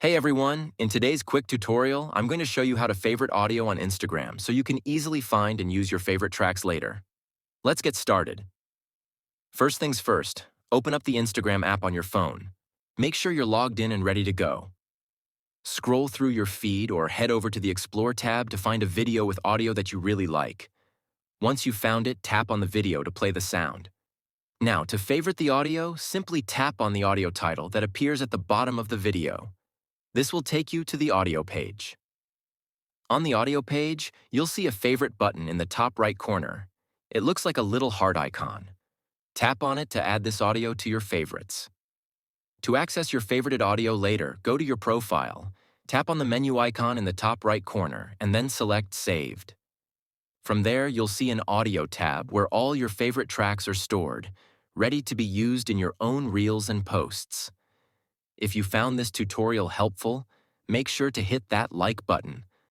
Hey everyone, in today's quick tutorial, I'm going to show you how to favorite audio on Instagram so you can easily find and use your favorite tracks later. Let's get started. First things first, open up the Instagram app on your phone. Make sure you're logged in and ready to go. Scroll through your feed or head over to the Explore tab to find a video with audio that you really like. Once you've found it, tap on the video to play the sound. Now, to favorite the audio, simply tap on the audio title that appears at the bottom of the video. This will take you to the audio page. On the audio page, you'll see a favorite button in the top right corner. It looks like a little heart icon. Tap on it to add this audio to your favorites. To access your favorited audio later, go to your profile, tap on the menu icon in the top right corner, and then select Saved. From there, you'll see an Audio tab where all your favorite tracks are stored, ready to be used in your own reels and posts. If you found this tutorial helpful, make sure to hit that like button,